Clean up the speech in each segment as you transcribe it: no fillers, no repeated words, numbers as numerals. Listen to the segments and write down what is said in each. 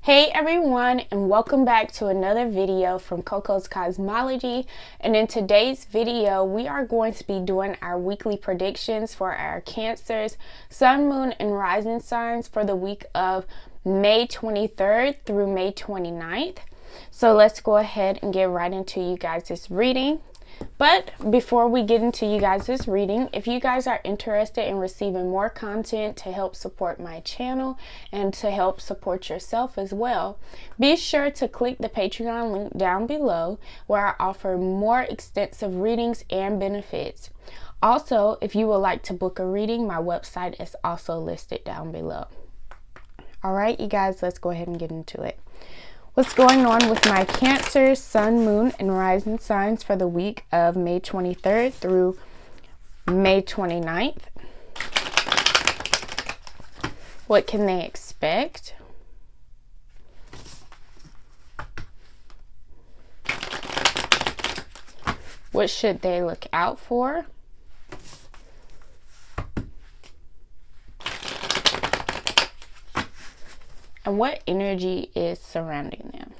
Hey everyone, and welcome back to another video from Coco's Cosmology. And in today's video we are going to be doing our weekly predictions for our Cancers, Sun, Moon, and Rising signs for the week of May 23rd through May 29th. So let's go ahead and get right into you guys' reading. But before we get into you guys' reading, if you guys are interested in receiving more content to help support my channel and to help support yourself as well, be sure to click the Patreon link down below where I offer more extensive readings and benefits. Also, if you would like to book a reading, my website is also listed down below. Alright, you guys, let's go ahead and get into it. What's going on with my Cancer, Sun, Moon, and Rising signs for the week of May 23rd through May 29th? What can they expect? What should they look out for? And what energy is surrounding them?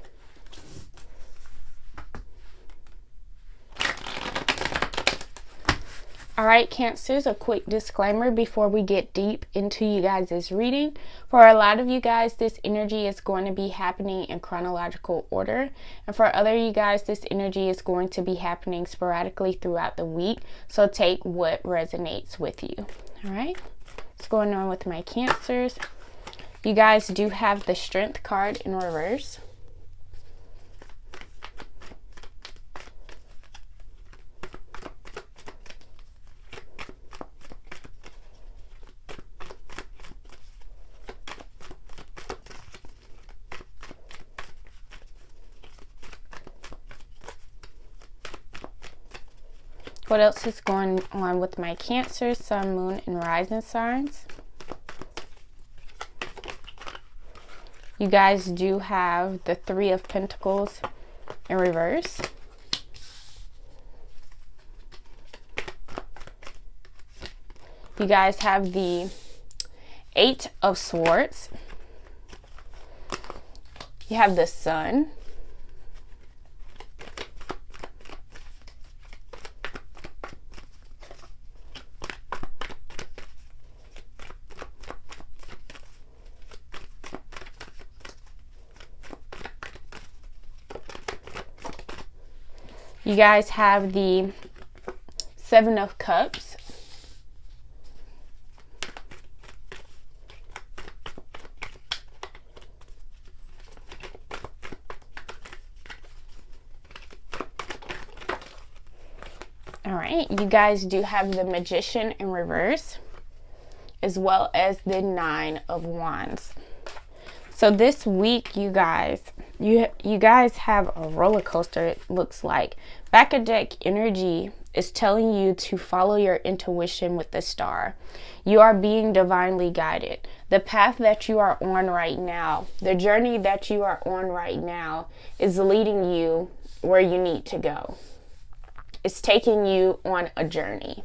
Alright, Cancers, a quick disclaimer before we get deep into you guys' reading. For a lot of you guys, this energy is going to be happening in chronological order. And for other you guys, this energy is going to be happening sporadically throughout the week. So take what resonates with you. Alright, what's going on with my Cancers? You guys do have the Strength card in reverse. What else is going on with my Cancer, Sun, Moon, and Rising signs? You guys do have the Three of Pentacles in reverse. You guys have the Eight of Swords. You have the Sun. You guys have the Seven of Cups. All right, you guys do have the Magician in reverse, as well as the Nine of Wands. So this week, you guys have a roller coaster, it looks like. Back of deck energy is telling you to follow your intuition with the star. You are being divinely guided. The path that you are on right now, the journey that you are on right now is leading you where you need to go. It's taking you on a journey.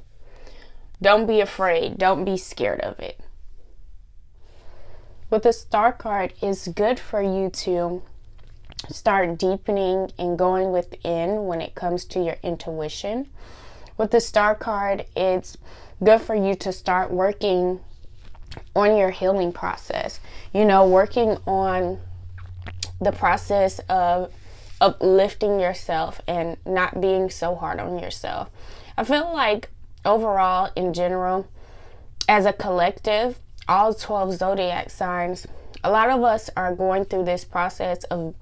Don't be afraid. Don't be scared of it. With the Star card, it's good for you to start deepening and going within when it comes to your intuition. With the Star card, it's good for you to start working on your healing process. You know, working on the process of uplifting yourself and not being so hard on yourself. I feel like overall, in general, as a collective, all 12 zodiac signs, a lot of us are going through this process of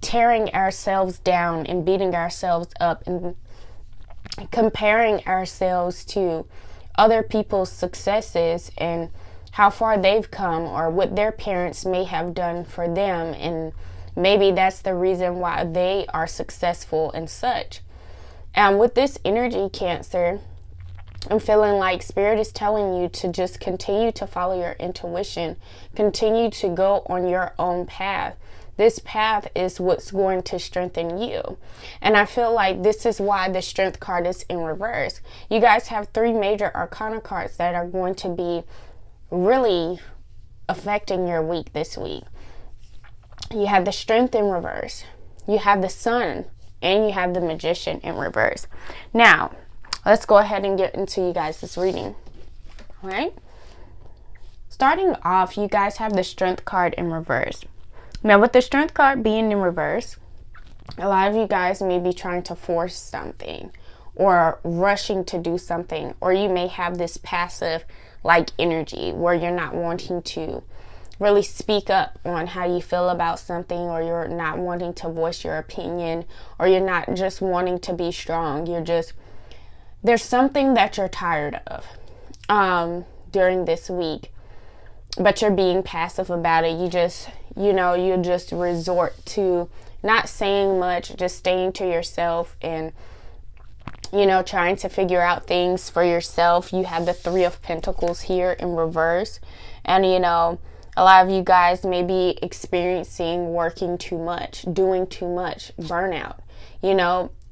tearing ourselves down and beating ourselves up and comparing ourselves to other people's successes and how far they've come or what their parents may have done for them, and maybe that's the reason why they are successful and such. And with this energy, Cancer, I'm feeling like Spirit is telling you to just continue to follow your intuition. Continue to go on your own path. This path is what's going to strengthen you. And I feel like this is why the Strength card is in reverse. You guys have three major arcana cards that are going to be really affecting your week this week. You have the Strength in reverse. You have the Sun, and you have the Magician in reverse. Now, let's go ahead and get into you guys' this reading. All right? Starting off, you guys have the Strength card in reverse. Now, with the Strength card being in reverse, a lot of you guys may be trying to force something or rushing to do something, or you may have this passive like energy where you're not wanting to really speak up on how you feel about something, or you're not wanting to voice your opinion, or you're not just wanting to be strong. You're just, there's something that you're tired of during this week, but you're being passive about it. You just, you just resort to not saying much, just staying to yourself and, trying to figure out things for yourself. You have the Three of Pentacles here in reverse. And, a lot of you guys may be experiencing working too much, doing too much, burnout,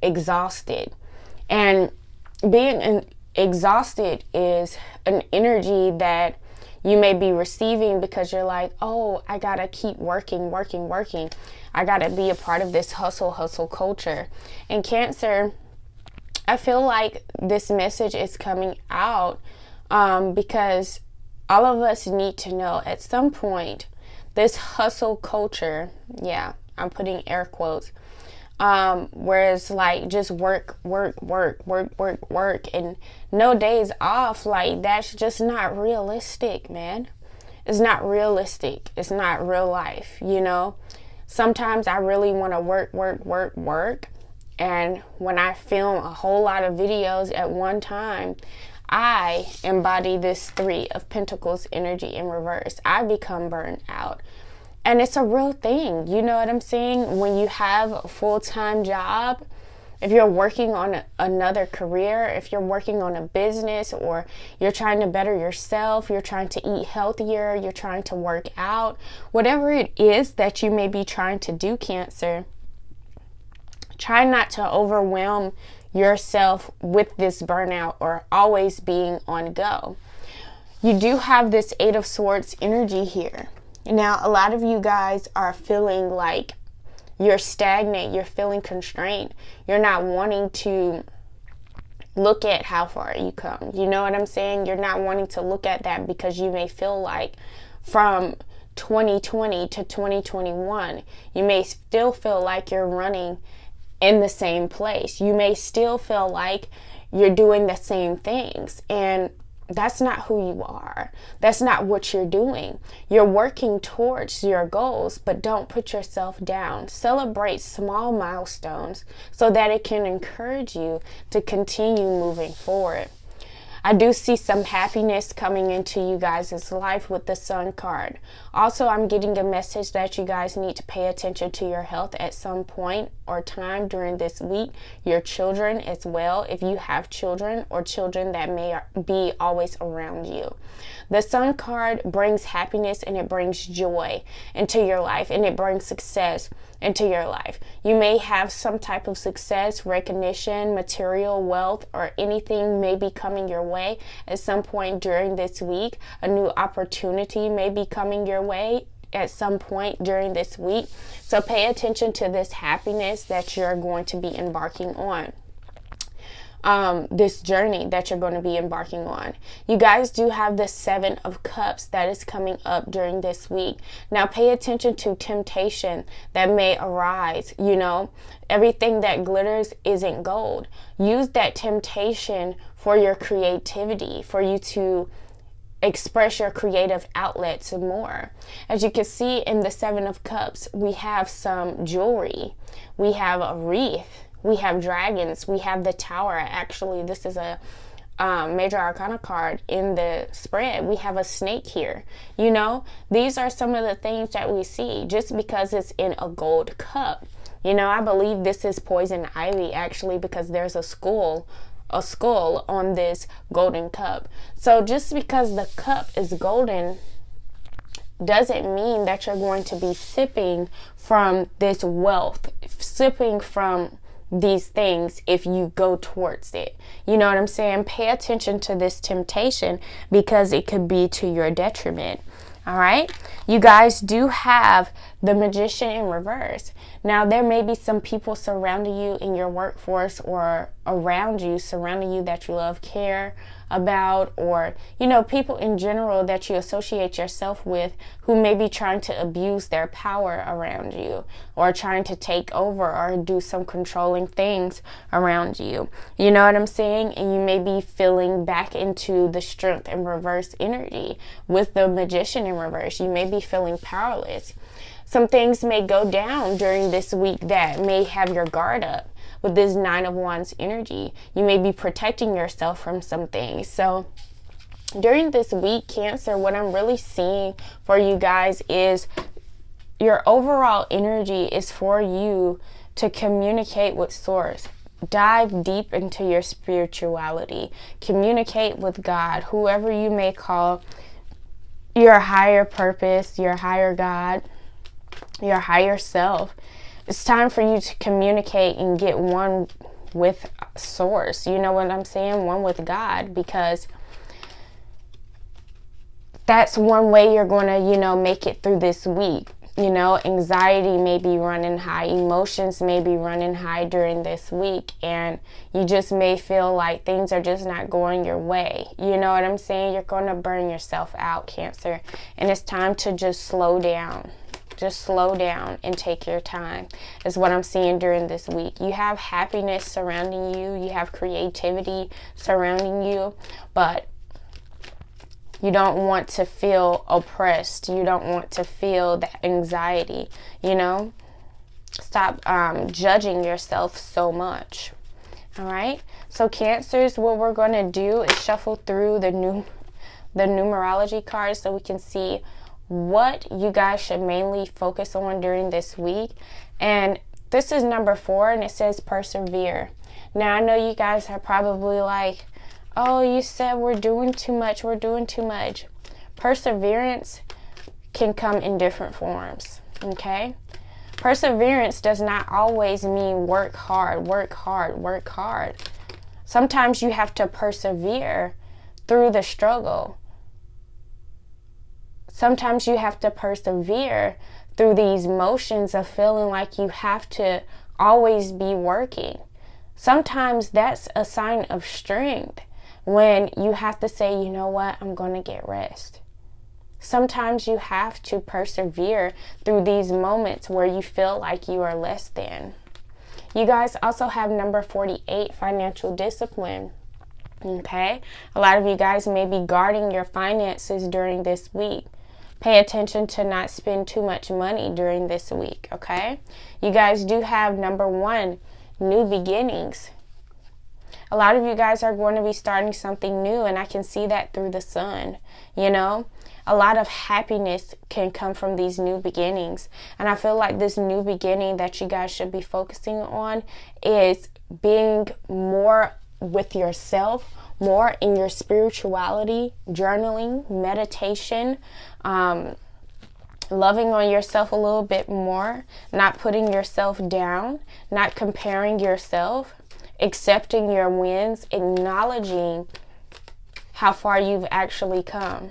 exhausted. And being exhausted is an energy that you may be receiving because you're like, oh, I gotta keep working. I gotta be a part of this hustle culture. And Cancer, I feel like this message is coming out because all of us need to know at some point this hustle culture, yeah, I'm putting air quotes, where it's like just work and no days off. Like, that's just not realistic, man. It's not realistic. It's not real life, Sometimes I really want to work. And when I film a whole lot of videos at one time, I embody this Three of Pentacles energy in reverse. I become burned out. And it's a real thing. You know what I'm saying? When you have a full-time job, if you're working on another career, if you're working on a business, or you're trying to better yourself, you're trying to eat healthier, you're trying to work out, whatever it is that you may be trying to do, Cancer, try not to overwhelm yourself with this burnout or always being on go. You do have this Eight of Swords energy here. Now, a lot of you guys are feeling like you're stagnant. You're feeling constrained. You're not wanting to look at how far you come. You know what I'm saying? You're not wanting to look at that because you may feel like from 2020 to 2021, you may still feel like you're running in the same place. You may still feel like you're doing the same things, and that's not who you are. That's not what you're doing. You're working towards your goals, but don't put yourself down. Celebrate small milestones so that it can encourage you to continue moving forward. I do see some happiness coming into you guys' life with the Sun card. Also, I'm getting a message that you guys need to pay attention to your health at some point or time during this week. Your children as well, if you have children or children that may be always around you. The Sun card brings happiness and it brings joy into your life, and it brings success into your life. You may have some type of success, recognition, material wealth, or anything may be coming your way at some point during this week. A new opportunity may be coming your way at some point during this week. So pay attention to this happiness that you're going to be embarking on. This journey that you're going to be embarking on. You guys do have the Seven of Cups that is coming up during this week. Now pay attention to temptation that may arise. Everything that glitters isn't gold. Use that temptation for your creativity, for you to express your creative outlets more. As you can see in the Seven of Cups, we have some jewelry. We have a wreath. We have dragons. We have the Tower. Actually, this is a Major Arcana card in the spread. We have a snake here. These are some of the things that we see just because it's in a gold cup. I believe this is poison ivy, actually, because there's a skull on this golden cup. So just because the cup is golden doesn't mean that you're going to be sipping from this wealth, sipping from these things if you go towards it. You know what I'm saying? Pay attention to this temptation because it could be to your detriment. All right, you guys do have the Magician in reverse. Now, there may be some people surrounding you in your workforce or around you, surrounding you that you love, care about, or, you know, people in general that you associate yourself with who may be trying to abuse their power around you or trying to take over or do some controlling things around you. You know what I'm saying? And you may be feeling back into the Strength in reverse energy with the Magician in reverse. You may be feeling powerless. Some things may go down during this week that may have your guard up. With this Nine of Wands energy, you may be protecting yourself from some things. So during this week, Cancer, what I'm really seeing for you guys is your overall energy is for you to communicate with Source. Dive deep into your spirituality. Communicate with God, whoever you may call your higher purpose, your higher God, your higher self. It's time for you to communicate and get one with Source. You know what I'm saying? One with God, because that's one way you're going to, you know, make it through this week. You know, anxiety may be running high. Emotions may be running high during this week. And you just may feel like things are just not going your way. You know what I'm saying? You're going to burn yourself out, Cancer. And it's time to just slow down. Just slow down and take your time is what I'm seeing during this week. You have happiness surrounding you. You have creativity surrounding you. But you don't want to feel oppressed. You don't want to feel that anxiety, you know. Stop judging yourself so much. All right. So Cancers, what we're going to do is shuffle through the numerology cards so we can see what you guys should mainly focus on during this week. And this is number 4, and it says persevere. Now, I know you guys are probably like, oh, you said we're doing too much. We're doing too much. Perseverance can come in different forms, okay? Perseverance does not always mean work hard, work hard, work hard. Sometimes you have to persevere through the struggle. Sometimes you have to persevere through these motions of feeling like you have to always be working. Sometimes that's a sign of strength when you have to say, you know what, I'm going to get rest. Sometimes you have to persevere through these moments where you feel like you are less than. You guys also have number 48, financial discipline. Okay? A lot of you guys may be guarding your finances during this week. Pay attention to not spend too much money during this week, okay? You guys do have number 1, new beginnings. A lot of you guys are going to be starting something new, and I can see that through the sun, you know? A lot of happiness can come from these new beginnings. And I feel like this new beginning that you guys should be focusing on is being more with yourself, more in your spirituality, journaling, meditation, loving on yourself a little bit more, not putting yourself down, not comparing yourself, accepting your wins, acknowledging how far you've actually come.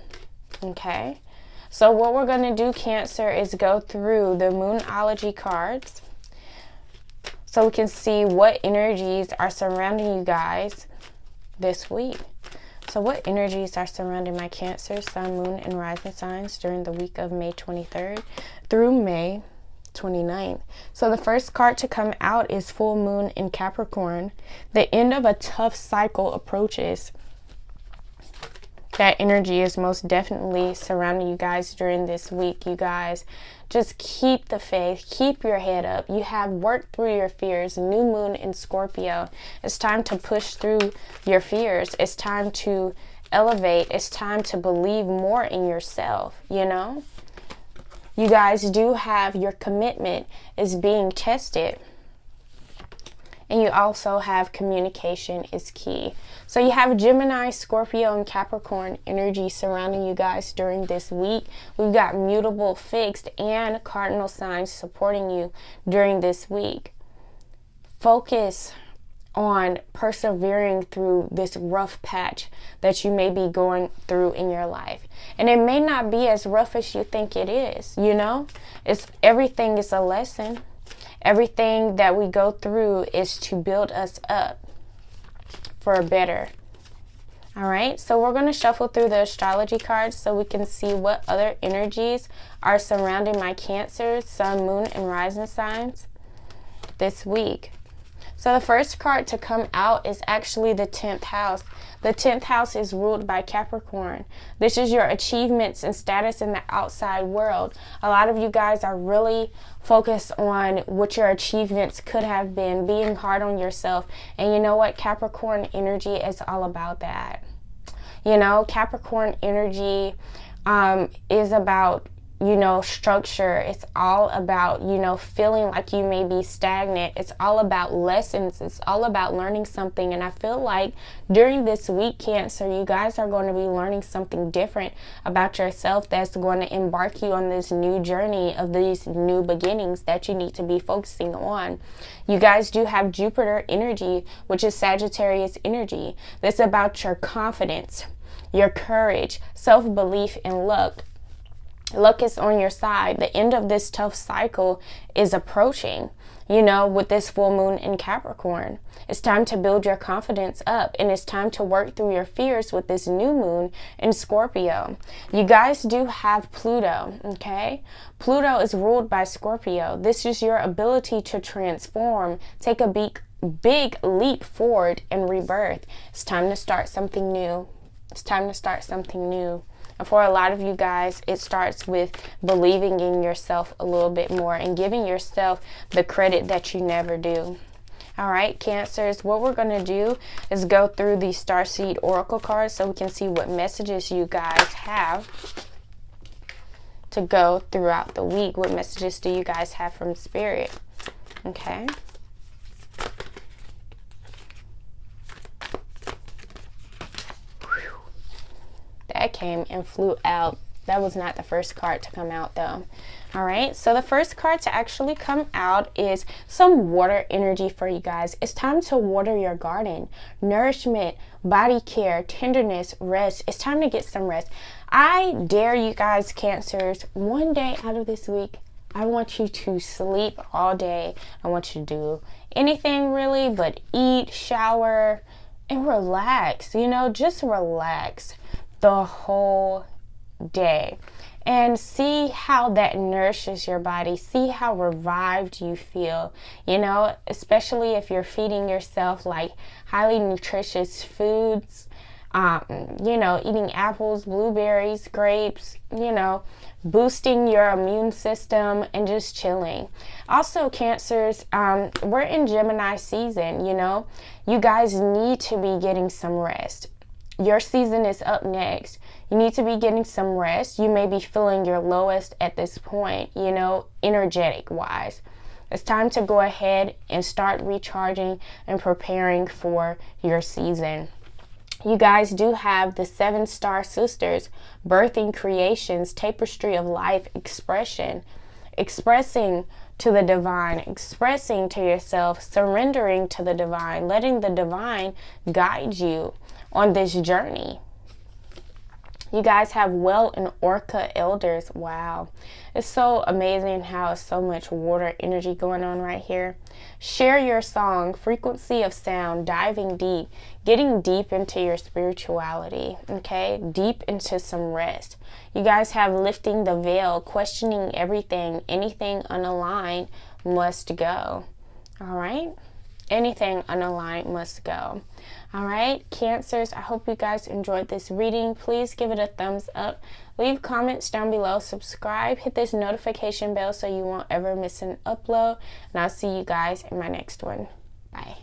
Okay? So what we're going to do, Cancer, is go through the Moonology cards so we can see what energies are surrounding you guys this week. So what energies are surrounding my Cancer, Sun, Moon, and Rising signs during the week of May 23rd through May 29th? So the first card to come out is Full Moon in Capricorn. The end of a tough cycle approaches. That energy is most definitely surrounding you guys during this week. You guys just keep the faith, keep your head up. You have worked through your fears. New moon in Scorpio. It's time to push through your fears. It's time to elevate. It's time to believe more in yourself, you know? You guys do have your commitment is being tested. And you also have communication is key. So you have Gemini, Scorpio, and Capricorn energy surrounding you guys during this week. We've got mutable, fixed, and cardinal signs supporting you during this week. Focus on persevering through this rough patch that you may be going through in your life. And it may not be as rough as you think it is, you know? Everything is a lesson. Everything that we go through is to build us up for a better. All right, so we're going to shuffle through the astrology cards so we can see what other energies are surrounding my Cancers, Sun, Moon, and Rising signs this week. So the first card to come out is actually the 10th house. The 10th house is ruled by Capricorn. This is your achievements and status in the outside world. A lot of you guys are really focused on what your achievements could have been, being hard on yourself. And you know what? Capricorn energy is all about that. You know, Capricorn energy is about, you know, structure. It's all about, you know, feeling like you may be stagnant. It's all about lessons. It's all about learning something. And I feel like during this week, Cancer, you guys are going to be learning something different about yourself that's going to embark you on this new journey of these new beginnings that you need to be focusing on. You guys do have Jupiter energy, which is Sagittarius energy. This is about your confidence, your courage, self-belief, and luck. Luck is on your side. The end of this tough cycle is approaching, you know, with this full moon in Capricorn. It's time to build your confidence up, and it's time to work through your fears with this new moon in Scorpio. You guys do have Pluto, okay? Pluto is ruled by Scorpio. This is your ability to transform, take a big leap forward and rebirth. It's time to start something new. It's time to start something new. For a lot of you guys, it starts with believing in yourself a little bit more and giving yourself the credit that you never do. All right, Cancers, what we're going to do is go through the Starseed Oracle cards so we can see what messages you guys have to go throughout the week. What messages do you guys have from Spirit? Okay. That came and flew out. That was not the first card to come out though. All right, so the first card to actually come out is some water energy for you guys. It's time to water your garden. Nourishment, body care, tenderness, rest. It's time to get some rest. I dare you guys, Cancers, one day out of this week, I want you to sleep all day. I want you to do anything really but eat, shower, and relax. You know, just relax the whole day and see how that nourishes your body. See how revived you feel, you know, especially if you're feeding yourself like highly nutritious foods, you know, eating apples, blueberries, grapes, you know, boosting your immune system and just chilling. Also, Cancers, we're in Gemini season, you know, you guys need to be getting some rest. Your season is up next. You need to be getting some rest. You may be feeling your lowest at this point, you know, energetic wise. It's time to go ahead and start recharging and preparing for your season. You guys do have the 7-star sisters, birthing creations, tapestry of life, expression, expressing to the divine, expressing to yourself, surrendering to the divine, letting the divine guide you on this journey. You guys have Well and Orca elders. Wow. It's so amazing how it's so much water energy going on right here. Share your song, frequency of sound, diving deep, getting deep into your spirituality, okay? Deep into some rest. You guys have lifting the veil, questioning everything. Anything unaligned must go. All right? Anything unaligned must go. All right, Cancers, I hope you guys enjoyed this reading. Please give it a thumbs up. Leave comments down below. Subscribe. Hit this notification bell so you won't ever miss an upload. And I'll see you guys in my next one. Bye.